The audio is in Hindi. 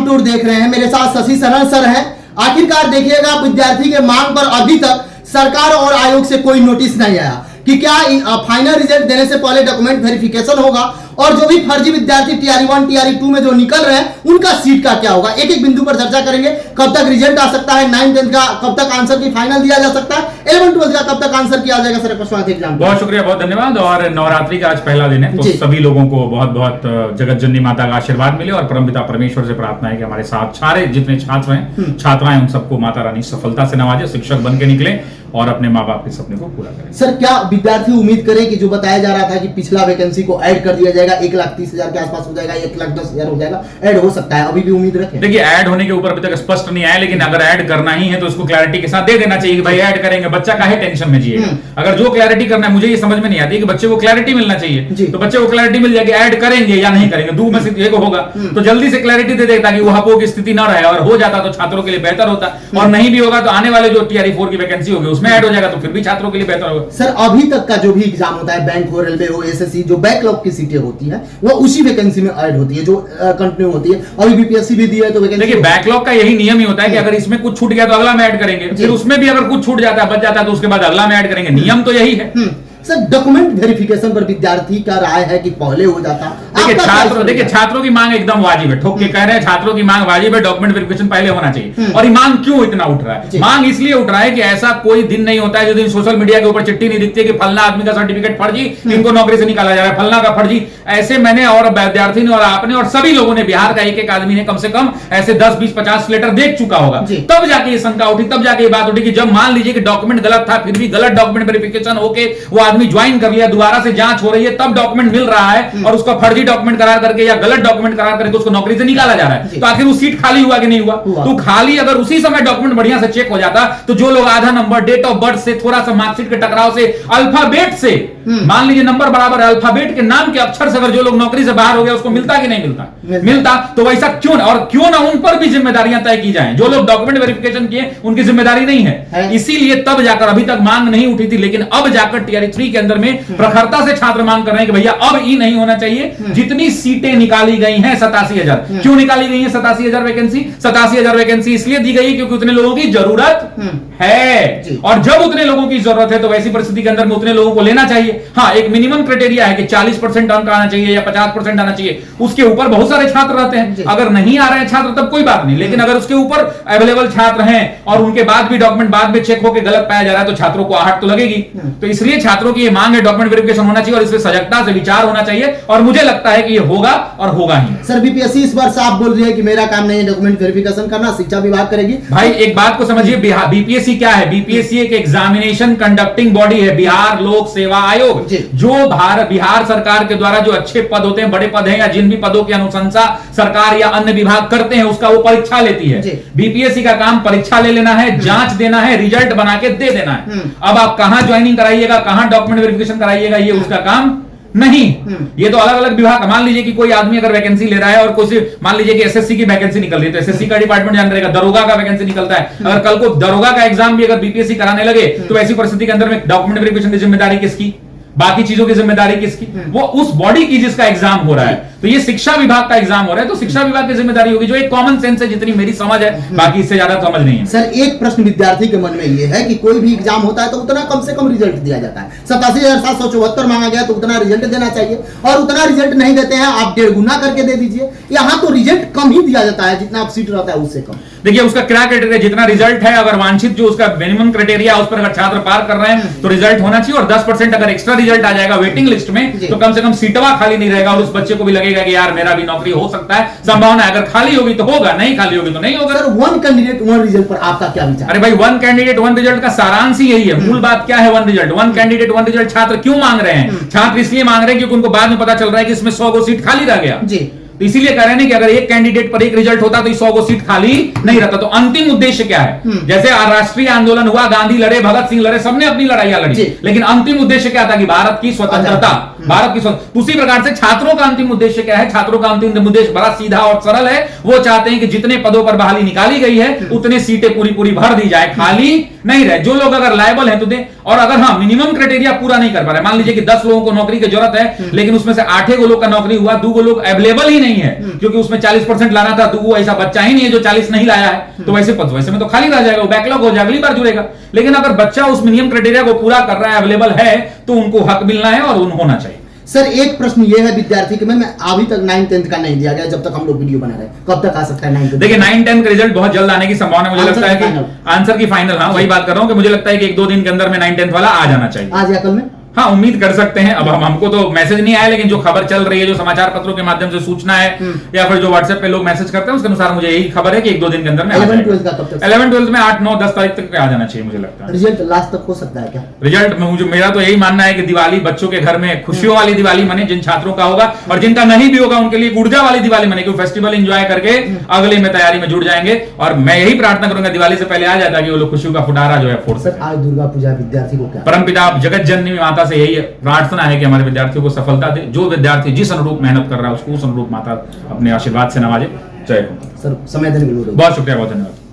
ग्राउंड टूर देख रहे हैं, मेरे साथ शशि शरण सर हैं। आखिरकार देखिएगा, विद्यार्थी के मांग पर अभी तक सरकार और आयोग से कोई नोटिस नहीं आया कि क्या फाइनल रिजल्ट देने से पहले डॉक्यूमेंट वेरिफिकेशन होगा, और जो भी फर्जी विद्यार्थी टीआरई 1 टीआरई 2 में जो निकल रहे हैं उनका सीट का क्या होगा। एक एक बिंदु पर चर्चा करेंगे। कब तक रिजल्ट आ सकता है, 9th 10th का कब तक आंसर की फाइनल दिया जा सकता है, 11th 12th का कब तक आंसर किया जाएगा। सर स्वागत है एग्जाम। बहुत शुक्रिया, बहुत धन्यवाद। और नवरात्रि का आज पहला दिन है, तो सभी लोगों को बहुत बहुत जगत जननी माता का आशीर्वाद मिले, और परमपिता परमेश्वर से प्रार्थना है कि हमारे साथ सारे जितने छात्र हैं छात्राएं उन सबको माता रानी सफलता से नवाजे, शिक्षक बन के निकले और अपने माँ बाप के सपने को पूरा करें। सर क्या विद्यार्थी उम्मीद करें कि जो बताया जा रहा था कि पिछला वैकेंसी को ऐड कर दिया जाएगा, 1,30,000 के आसपास हो जाएगा, 1,10,000 हो जाएगा, ऐड हो सकता है, अभी भी उम्मीद रखें? देखिए, ऐड होने के ऊपर अभी तक स्पष्ट नहीं आया, लेकिन अगर ऐड करना ही है तो उसको क्लैरिटी के साथ दे देना चाहिए कि भाई ऐड करेंगे, बच्चा काहे टेंशन में जिएगा। अगर जो क्लैरिटी करना है, मुझे ये समझ में नहीं आती कि बच्चे को क्लैरिटी मिलना चाहिए, तो बच्चे को क्लैरिटी मिल जाएगी, ऐड करेंगे या नहीं करेंगे, दो में से एक होगा, तो जल्दी से क्लैरिटी दे देता कि वो हपो की स्थिति न रहे, और हो जाता तो छात्रों के लिए बेहतर होता, और नहीं भी होगा तो आने वाले जो टीआरई 4 की वैकेंसी होगी उसमें ऐड हो जाएगा, तो फिर भी छात्रों के लिए बेहतर होगा। सर अभी तक का जो भी एग्जाम होता है, बैंक हो, रेलवे हो, एसएससी, जो बैकलॉग की सीटें होती हैं वो उसी वैकेंसी में ऐड होती है, जो कंटिन्यू होती है। अभी बीपीएससी भी दिया है तो वैकेंसी। देखिए, बैकलॉग का यही नियम ही होता है कि अगर इसमें कुछ छूट गया तो अगला में ऐड करेंगे, फिर उसमें भी अगर कुछ छूट जाता है, बच जाता है, तो उसके बाद अगला में ऐड करेंगे। नियम तो यही है। सर डॉक्यूमेंट वेरिफिकेशन पर विद्यार्थी का राय है कि पहले हो जाता। देखिए छात्रों की मांग एकदम वाजिब है, ठोक के कह रहे हैं छात्रों की मांग वाजिब है, डॉक्यूमेंट वेरिफिकेशन पहले होना चाहिए। और ये मांग क्यों इतना उठ रहा है? मांग इसलिए उठ रहा है कि ऐसा कोई दिन नहीं होता है जो दिन सोशल मीडिया के ऊपर चिट्ठी नहीं दिखती है कि फलना आदमी का सर्टिफिकेट फर्जी, इनको नौकरी से निकाला जा रहा है, फलना का फर्जी। ऐसे मैंने और विद्यार्थी ने और आपने और सभी लोगों ने, बिहार का एक एक आदमी ने कम से कम ऐसे 10 20 50 लेटर देख चुका होगा। तब जाके ये शंका उठी, तब जाके ये बात उठी कि जब मान लीजिए कि डॉक्यूमेंट गलत था, फिर भी गलत डॉक्यूमेंट वेरिफिकेशन होके वो आदमी ज्वाइन कर लिया, दोबारा से जांच हो रही है, तब डॉक्यूमेंट मिल रहा है और उसका फर्जी डॉक्यूमेंट करार करके या गलत डॉक्यूमेंट करार करके उसको नौकरी से निकाला जा रहा है, तो आखिर वो सीट खाली हुआ कि नहीं हुआ? तो खाली अगर उसी समय डॉक्यूमेंट बढ़िया से चेक हो जाता, तो जो लोग आधा नंबर, डेट ऑफ बर्थ से, थोड़ा सा मार्कशीट के टकराव से, अल्फाबेट से, मान लीजिए नंबर बराबर अल्फाबेट के नाम के अक्षर से अगर जो लोग नौकरी से बाहर हो गया उसको मिलता कि नहीं मिलता? मिलता। तो वैसा क्यों, और क्यों ना उन पर भी जिम्मेदारियां तय की जाएं, जो लोग डॉक्यूमेंट वेरिफिकेशन किए उनकी जिम्मेदारी नहीं है। इसीलिए तब जाकर, अभी तक मांग नहीं उठी थी, लेकिन अब जाकर टीआरई 3 के अंदर में प्रखरता से छात्र मांग कर रहे हैं कि भैया अब ई नहीं होना चाहिए। जितनी सीटें निकाली गई हैं 87,000, क्यों निकाली गई हैं 87,000 वैकेंसी? 87,000 वैकेंसी इसलिए दी गई क्योंकि उतने लोगों की जरूरत है, और जब उतने लोगों की जरूरत है तो वैसी परिस्थिति के अंदर में उतने लोगों को लेना चाहिए। हाँ, एक मिनिमम क्राइटेरिया है कि 40% अंक आना चाहिए या 50% आना चाहिए, उसके ऊपर बहुत सारे छात्र रहते हैं। अगर नहीं आ रहे हैं छात्र तब कोई बात नहीं, लेकिन अगर उसके ऊपर अवेलेबल छात्र हैं और उनके बाद भी डॉक्यूमेंट बाद में चेक होकर गलत पाया जा रहा है, तो छात्रों को आहट तो लगेगी। तो इसलिए छात्रों की ये मांग है, डॉक्यूमेंट वेरिफिकेशन होना चाहिए और इसमें सजगता से विचार होना चाहिए, और मुझे लगता है कि ये होगा और होगा ही। सर बीपीएससी इस बार साफ बोल रही है कि मेरा काम नहीं है डॉक्यूमेंट वेरिफिकेशन करना, शिक्षा विभाग करेगी। भाई एक बात को समझिए, बीपीएससी क्या है? बीपीएससी एक एग्जामिनेशन कंडक्टिंग बॉडी है, बिहार लोक सेवा आयोग, जो बिहार सरकार के द्वारा जो अच्छे पद होते हैं, बड़े पद हैं, या जिन भी पदों की अनुशंसा सरकार या अन्य विभाग करते हैं, उसका वो परीक्षा लेती है। बीपीएससी का काम परीक्षा ले लेना है, जांच देना है, रिजल्ट बना के दे देना है। अब आप कहां ज्वाइनिंग कराइएगा, कहां डॉक्यूमेंट वेरिफिकेशन कराइएगा, ये उसका काम नहीं। ये तो अलग अलग विभाग। मान लीजिए कि कोई आदमी अगर वैकेंसी ले रहा है और कोई, मान लीजिए कि एसएससी की वैकेंसी निकल रही है, तो एसएससी का डिपार्टमेंट जान रहेगा, दरोगा का वैकेंसी निकलता है, अगर कल को दरोगा का एग्जाम भी अगर बीपीएससी कराने लगे, तो ऐसी परिस्थिति के अंदर में डॉक्यूमेंट वेरिफिकेशन की जिम्मेदारी किसकी, बाकी चीजों की जिम्मेदारी किसकी? वो उस बॉडी की जिसका एग्जाम हो रहा है। तो ये शिक्षा विभाग का एग्जाम हो रहा है, तो शिक्षा विभाग की जिम्मेदारी होगी, जो एक कॉमन सेंस है, जितनी मेरी समझ है, बाकी इससे ज्यादा समझ नहीं है। सर एक प्रश्न विद्यार्थी के मन में ये है कि कोई भी एग्जाम होता है तो उतना कम से कम रिजल्ट दिया जाता है। 87,774 मांगा गया तो उतना रिजल्ट देना चाहिए, और उतना रिजल्ट नहीं देते हैं, आप 1.5 गुना करके दे दीजिए। यहाँ तो रिजल्ट कम ही दिया जाता है, जितना सीट रहता है उससे कम। देखिए उसका क्या क्राइटेरिया, जितना रिजल्ट है, अगर वांछित जो उसका मिनिमम क्राइटेरिया उस पर अगर छात्र पार कर रहे हैं तो रिजल्ट होना चाहिए, और 10% अगर एक्स्ट्रा रिजल्ट आ जाएगा वेटिंग लिस्ट में, तो कम से कम सीटवा खाली नहीं रहेगा, और उस बच्चे को भी लगेगा कि यार मेरा भी नौकरी हो सकता है, संभावना है। अगर खाली होगी तो होगा, नहीं खाली होगी तो नहीं होगा। सर 1 कैंडिडेट 1 रिजल्ट पर आपका क्या विचार? अरे भाई 1 कैंडिडेट 1 रिजल्ट का सारांश ही यही है। मूल बात क्या है? 1 रिजल्ट, 1 कैंडिडेट 1 रिजल्ट छात्र क्यों मांग रहे हैं? छात्र इसलिए मांग रहे हैं क्योंकि उनको बाद में पता चल रहा है कि इसमें 100 को सीट खाली रह गया, तो इसीलिए कह रहे हैं कि अगर एक कैंडिडेट पर एक रिजल्ट होता तो 100 को सीट खाली नहीं रहता। तो अंतिम उद्देश्य क्या है? जैसे राष्ट्रीय आंदोलन हुआ, गांधी लड़े, भगत सिंह लड़े, सबने अपनी लड़ाइयां लड़ी, लेकिन अंतिम उद्देश्य क्या था? कि भारत की स्वतंत्रता, भारत की उसी प्रकार से छात्रों का अंतिम उद्देश्य क्या है? छात्रों का अंतिम उद्देश्य बड़ा सीधा और सरल है। वो चाहते हैं कि जितने पदों पर बहाली निकाली गई है उतने सीटें पूरी पूरी भर दी जाए, खाली नहीं रहे। जो लोग अगर लायबल हैं तो दें, और अगर हाँ मिनिमम क्राइटेरिया पूरा नहीं कर पा रहे, मान लीजिए कि 10 लोगों को नौकरी की जरूरत है लेकिन उसमें से 8 लोग का नौकरी हुआ, 2 लोग अवेलेबल ही नहीं है क्योंकि उसमें 40% लाना था, 2 ऐसा बच्चा ही नहीं है जो 40 नहीं लाया है, तो वैसे में तो खाली रह जाएगा, वो बैकलॉग हो जाएगा, अगली बार जुड़ेगा। लेकिन अगर बच्चा उस मिनिमम क्राइटेरिया को पूरा कर रहा है, अवेलेबल है, तो उनको हक मिलना है और होना चाहिए। सर एक प्रश्न ये है विद्यार्थी के में, मैं अभी तक 9th-10th का नहीं दिया गया जब तक हम लोग वीडियो बना रहे हैं, कब तक आ सकता है 9th? देखिए 9-10 का रिजल्ट बहुत जल्द आने की संभावना मुझे लगता है कि आंसर की फाइनल, हाँ वही बात कर रहा हूं कि मुझे लगता है कि 1-2 दिन के अंदर में 9-10 वाला आ जाना चाहिए। आज या कल में? हाँ उम्मीद कर सकते हैं। अब हमको तो मैसेज नहीं आया, लेकिन जो खबर चल रही है, जो समाचार पत्रों के माध्यम से सूचना है या फिर जो व्हाट्सएप पे लोग मैसेज करते हैं, उसके अनुसार मुझे यही खबर है कि 1-2 दिन के अंदर में 11th-12th का कब तक? 11th-12th में 8-9-10 तारीख तक आ जाना चाहिए मुझे लगता है। रिजल्ट लास्ट तक हो सकता है क्या? रिजल्ट मुझे, मेरा तो यही मानना है कि दिवाली बच्चों के घर में खुशियों वाली दिवाली मने, जिन छात्रों का होगा, और जिनका नहीं भी होगा उनके लिए ऊर्जा वाली दिवाली मने, क्योंकि फेस्टिवल एंजॉय करके अगले में तैयारी में जुड़ जाएंगे। और मैं यही प्रार्थना करूंगा दिवाली से पहले आ जाता कि वो लोग खुशियों का फुटारा जो है फोड़ सर आज दुर्गा पूजा विद्यार्थी को क्या? परमपिता जगत जननी माता से यही प्रार्थना है कि हमारे विद्यार्थियों को सफलता दे। जो विद्यार्थी जिस अनुरूप मेहनत कर रहा है उसको उस अनुरूप माता अपने आशीर्वाद से नवाजे। जय हो। सर समय देने के लिए बहुत शुक्रिया, बहुत धन्यवाद।